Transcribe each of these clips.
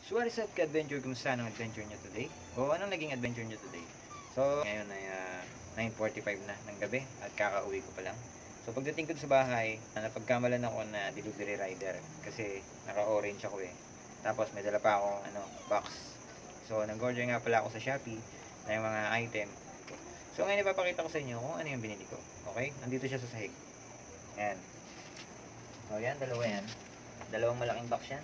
So what is up ka-adventure? Kumusta ang adventure nyo today? O anong naging adventure nyo today? So ngayon ay 9:45 na ng gabi at kakauwi ko pa lang. So pagdating ko sa bahay, napagkamalan ako na delivery rider kasi naka-orange ako eh. Tapos may dala pa akong box. So nag-order nga pala ako sa Shopee ng mga item. So ngayon ipapakita ko sa inyo kung ano yung binili ko. Okay? Nandito siya sa sahig. Ayan. So yan, dalawa yan. Dalawang malaking box yan.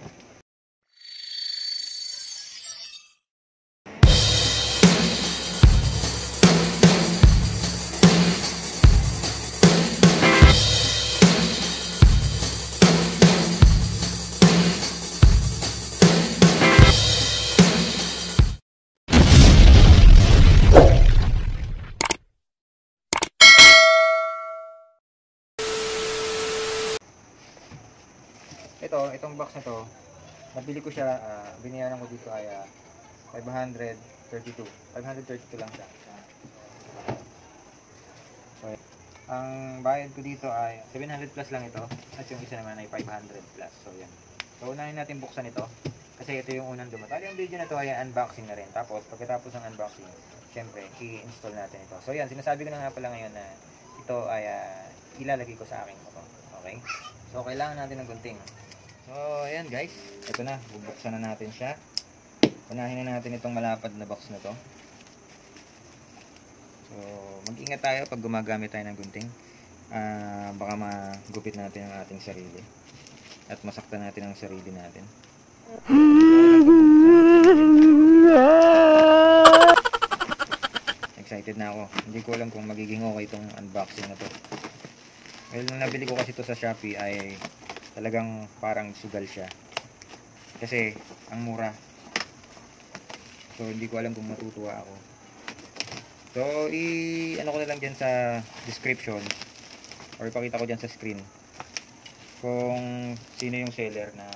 Itong box na to, nabili ko siya, binayaran ko dito ay 532 lang siya. So, ang bayad ko dito ay 700 plus lang ito, at yung isa naman ay 500 plus. So yan. So unahin natin buksan ito kasi ito yung unang dumatal. Yung video na to ay unboxing na rin. Tapos pagkatapos ng unboxing, syempre i-install natin ito. So yan, sinasabi ko na nga pala ngayon na ito ay ilalagay ko sa aking motor. Okay? So kailangan natin ng gunting. So ayan guys, ito na, bubuksan na natin siya. Unahin na natin itong malapad na box na to. So mag-ingat tayo pag gumagamit tayo ng gunting. Baka magupit natin ang ating sarili at masaktan natin ang sarili natin. Excited na ako. Hindi ko alam kung magiging okay itong unboxing na to. Well, nung nabili ko kasi ito sa Shopee ay talagang parang sugal siya kasi ang mura. So hindi ko alam kung matutuwa ako. So ano ko na lang dyan sa description or ipakita ko dyan sa screen kung sino yung seller na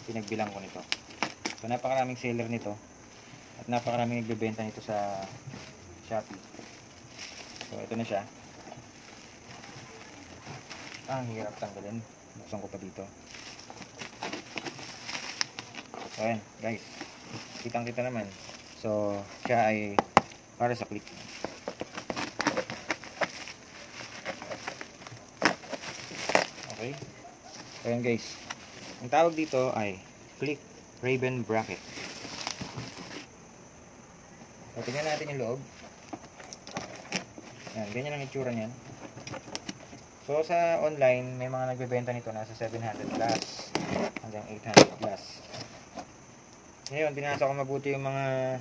pinagbilang ko nito. So napakaraming seller nito at napakaraming nagbebenta nito sa Shopee. So ito na siya. Ang hirap tanggalin. Buksan ko pa dito. So ayan guys, kitang kita naman. So siya ay para sa click. Okay. So ayan guys, ang tawag dito ay Click Raven Bracket. So tingnan natin yung loob. Ayan, ganyan ang itsura niyan. So sa online, may mga nagbebenta nito nasa 700 plus hanggang 800 plus. Ngayon, binasa ko mabuti yung mga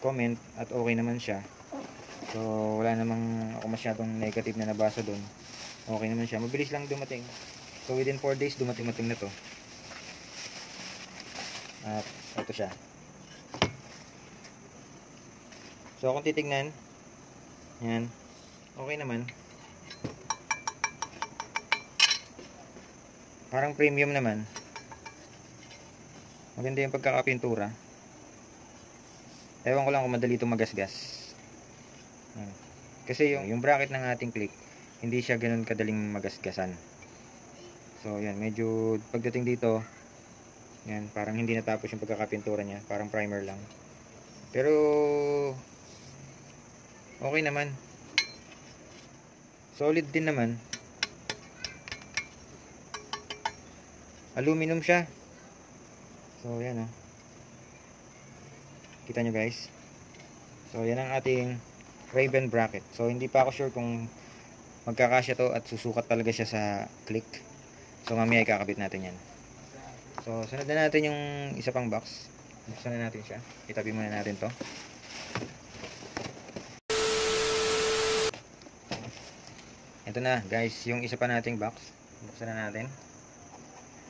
comment at okay naman siya. So wala namang ako masyadong negative na nabasa doon. Okay naman siya. Mabilis lang dumating. So within 4 days, dumating na to. At ito siya. So kung titignan, yan, okay naman. Parang premium naman. Maganda yung pagkakapintura. Ewan ko lang kung madali itong magasgas. Kasi yung bracket ng ating click, hindi siya ganun kadaling magasgasan. So yan, medyo pagdating dito, yan, parang hindi natapos yung pagkakapintura niya. Parang primer lang. Pero okay naman. Solid din naman. Aluminum siya. So yan oh. Kita nyo guys. So yan ang ating Raven bracket. So hindi pa ako sure kung magkakasya to at susukat talaga siya sa click. So mamaya ikakabit natin yan. So sunod na natin yung isa pang box. Buksan na natin siya. Itabi muna natin to. Ito na guys, yung isa pa nating box. Buksan na natin.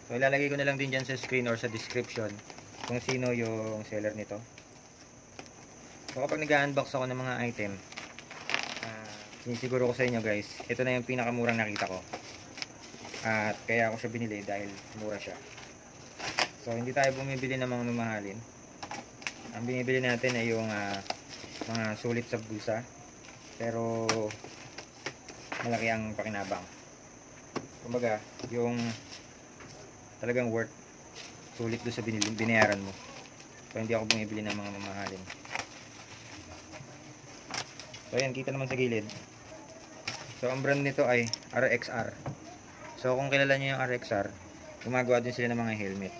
So ilalagay ko na lang din dyan sa screen or sa description kung sino yung seller nito. So kapag nag-unbox ako ng mga item, sinisiguro ko sa inyo guys, ito na yung pinakamurang nakita ko. At kaya ako siya binili dahil mura siya. So hindi tayo bumibili ng mga mamahalin. Ang binibili natin ay yung mga sulit sa bulsa. Pero malaki ang pakinabang. Kumbaga, yung talagang worth, sulit doon sa binayaran mo. So hindi ako bumibili ng mga mamahalin. So ayan, kita naman sa gilid. So ang brand nito ay RXR. So kung kilala nyo yung RXR, gumagawa din sila ng mga helmet.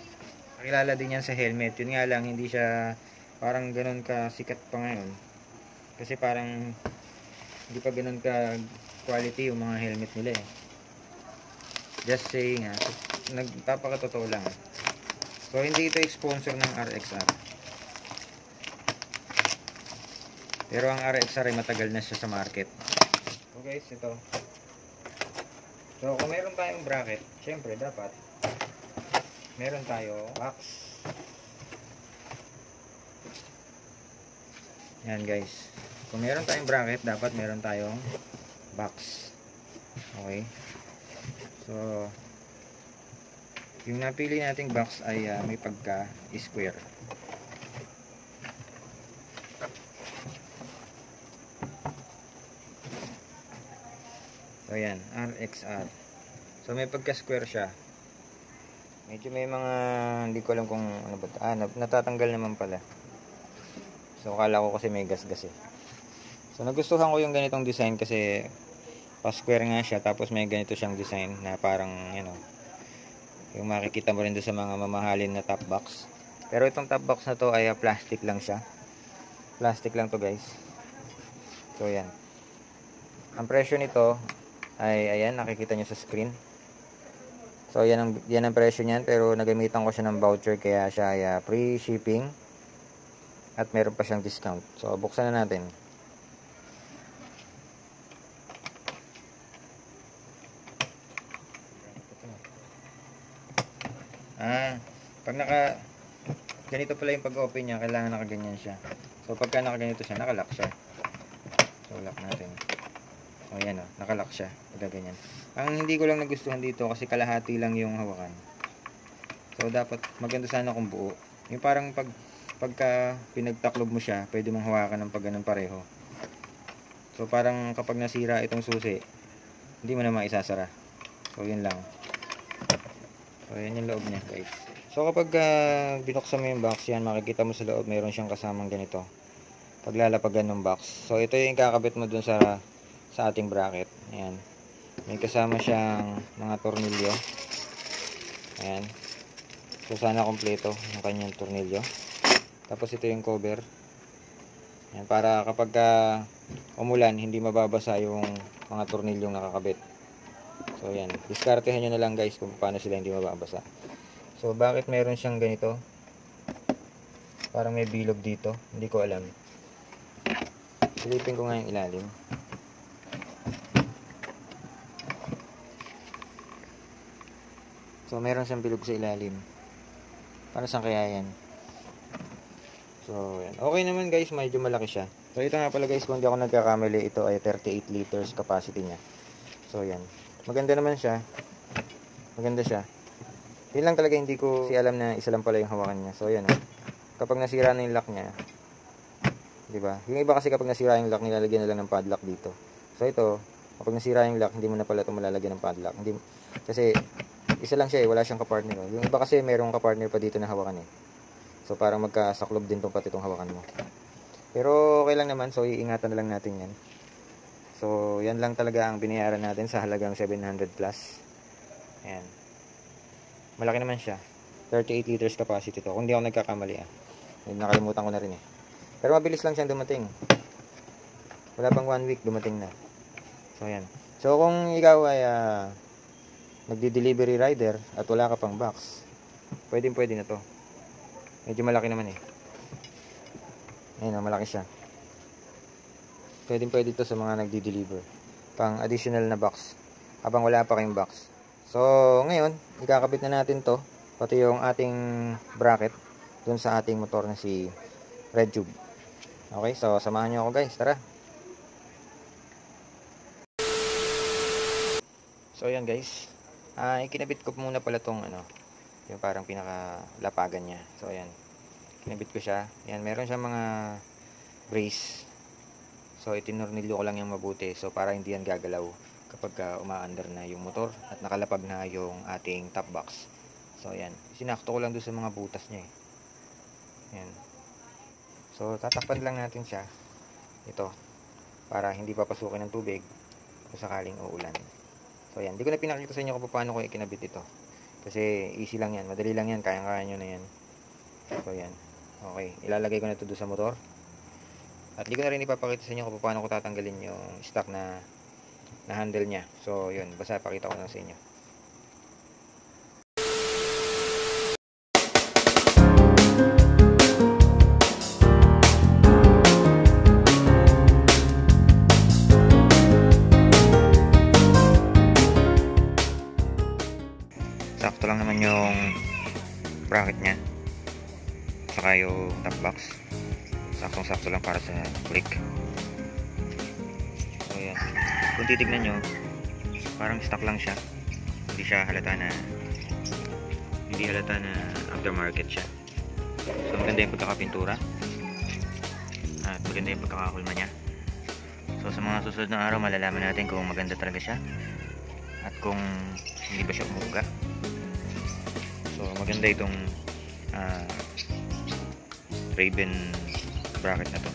Nakilala din yan sa helmet. Yun nga lang, hindi siya parang ganun ka sikat pa ngayon. Kasi parang hindi pa ganun ka quality yung mga helmet nila eh. Just saying ha. Nagpapakatotoo lang. So hindi ito sponsor ng RXR. Pero ang RXR ay matagal na siya sa market. So guys, ito. So kung meron tayong bracket, syempre dapat meron tayo box. Yan guys. Kung meron tayong bracket, dapat meron tayong box. Okay. So yung napili nating box ay may pagka square. So ayan, RXR. So may pagka square siya. Medyo may mga hindi ko alam kung ano ba. Natatanggal naman pala. So akala ko kasi may gas-gas eh. So nagustuhan ko yung ganitong design kasi pa-square nga siya, tapos may ganito siyang design na parang yung makikita mo rin doon sa mga mamahalin na top box. Pero itong top box na to ay plastic lang siya. Plastic lang to guys. So yan. Ang presyo nito ay ayan, nakikita nyo sa screen. So yan ang presyo niyan, pero nagamitan ko siya ng voucher kaya siya ay free shipping at meron pa siyang discount. So buksan na natin. Pag ganito pala yung pag-open niya, kailangan nakaganyan siya. So pagka nakaganito siya, nakalock siya. So lock natin. O yan o, nakalock siya. Pagka ganyan. Ang hindi ko lang nagustuhan dito kasi kalahati lang yung hawakan. So dapat maganda sana kung buo. Yung parang pagka pinagtaklob mo siya, pwede mong hawakan ng pag ganun pareho. So parang kapag nasira itong susi, hindi mo na maisasara. So yun lang. So yan yung loob niya guys. So kapag binuksan mo yung box, yan makikita mo sa loob mayroon siyang kasamang ganito. Paglalapagan ng box. So ito yung kakabit mo dun sa ating bracket. Ayan. May kasama siyang mga tornilyo. Ayan. So sana kompleto yung kanyang tornilyo. Tapos ito yung cover. Ayan, para kapag umulan, hindi mababasa yung mga tornilyong nakakabit. So ayan. Diskartehan nyo na lang guys kung paano sila hindi mababasa. So bakit meron siyang ganito? Parang may bilog dito. Hindi ko alam. Silipin ko nga yung ilalim. So meron siyang bilog sa ilalim. Para saan kaya yan? So yan. Okay naman guys, medyo malaki siya. So ito nga pala guys, kung hindi ako nagkakamali, ito ay 38 liters capacity niya. So yan. Maganda naman siya. Maganda siya. Yun lang talaga, hindi ko alam na isa lang pala yung hawakan niya. So yan. Kapag nasira na yung lock niya, di ba? Yung iba kasi kapag nasira yung lock, nilalagyan na lang ng padlock dito. So ito, kapag nasira yung lock, hindi mo na pala ito malalagyan ng padlock. Hindi, kasi isa lang siya eh, wala siyang kapartner. Yung iba kasi mayroong kapartner pa dito na hawakan eh. So parang magkasaklob din tong pati itong hawakan mo. Pero okay lang naman, so iingatan na lang natin yan. So yan lang talaga ang binayaran natin sa halagang 700 plus. Ayan. Malaki naman siya. 38 liters capacity to. Kung di ako nagkakamali nakalimutan ko na rin eh. Pero mabilis lang siyang dumating. Wala pang 1 week dumating na. So ayan. So kung ikaw ay nagdi-delivery rider at wala ka pang box, pwede na to. Medyo malaki naman eh. Ayun, malaki siya. Pwede to sa mga nagdi-deliver. Pang additional na box. Habang wala pa kayong box. So, ngayon, ikakabit na natin to. Pati yung ating bracket dun sa ating motor na si Red Tube. Okay, so samahan nyo ako guys. Tara. So, ayan guys. Ikinabit ko muna pala tong yung parang pinakalapagan niya. So, ayan. Kinabit ko siya. Ayan, meron siyang mga brace. So, itinornilyo ko lang yung mabuti. So, para hindi yan gagalaw kapag umaandar na yung motor at nakalapag na yung ating top box. So, ayan. Sinakto ko lang doon sa mga butas niya eh. Ayan. So tatakpan lang natin siya ito para hindi papasukin ng tubig kung sakaling uulan. So yan, hindi ko na pinakita sa inyo kung paano ko ikinabit ito. Kasi easy lang yan, madali lang yan, kayang-kaya nyo na yan. So yan, okay, ilalagay ko na ito doon sa motor. At hindi ko na rin ipapakita sa inyo kung paano ko tatanggalin yung stock na handle niya. So yun, basta pakita ko lang sa inyo. Sakto lang naman yung bracket nya saka yung top box, saktong-sakto lang para sa click. So yan, kung titignan nyo parang stock lang siya, hindi halata na aftermarket siya. So maganda yung pagkakapintura at maganda yung pagkakakulma nya. So sa mga susunod na araw malalaman natin kung maganda talaga siya at kung hindi ba siya umuuga. So maganda itong Raven bracket na to.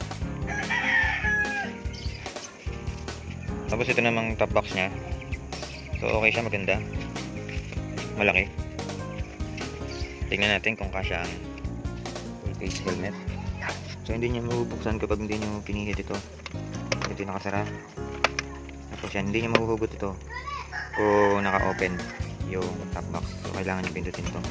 Tapos ito namang top box nya. So okay siya, maganda, malaki. Tingnan natin kung kasya ang full face helmet. So hindi niya mabubuksan kapag hindi niyo pinihit ito. Ito yung nakasara. Tapos yan, hindi niya mahuhugot ito kung naka-open yung top box. So kailangan niyo pindutin ito.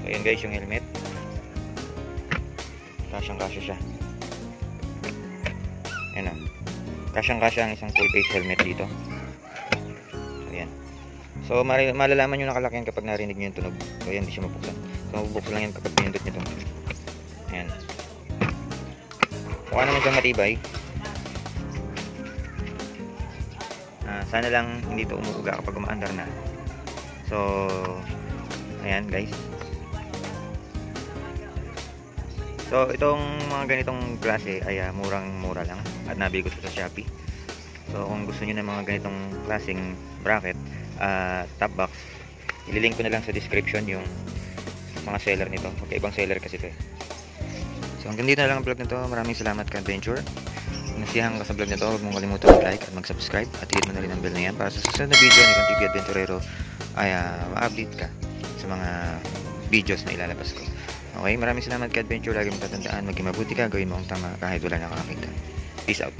So ayan guys, yung helmet, kasyang-kasya siya. Ayan o, kasyang-kasya ang isang full face helmet dito. So ayan. So malalaman nyo nakalakihan kapag narinig nyo yung tunog. So ayan, hindi siya mabuksan. So mabubuksan lang yan kapag pinindot nyo ito. Ayan. Mukha naman siyang matibay. Sana lang hindi ito umuuga kapag umaandar na. So ayan guys. So itong mga ganitong klase ay murang-mura lang at nabili ko sa Shopee. So kung gusto niyo ng mga ganitong klaseng bracket, top box, ililink ko na lang sa description yung mga seller nito. Magkaibang seller kasi ito eh. So hanggang dito na lang ang vlog nito. Maraming salamat ka Adventure. Kung nasiyahan ka sa vlog nito, huwag mong kalimutan mag-like at mag-subscribe at hit mo na rin ang bell na yan para sa susunod na video ni TV Adventurero ay ma-update ka sa mga videos na ilalabas ko. Okay, maraming salamat ka Adventure. Lagi mong tatandaan, maging mabuti ka, gawin mo ang tama kahit wala nakakakita. Peace out.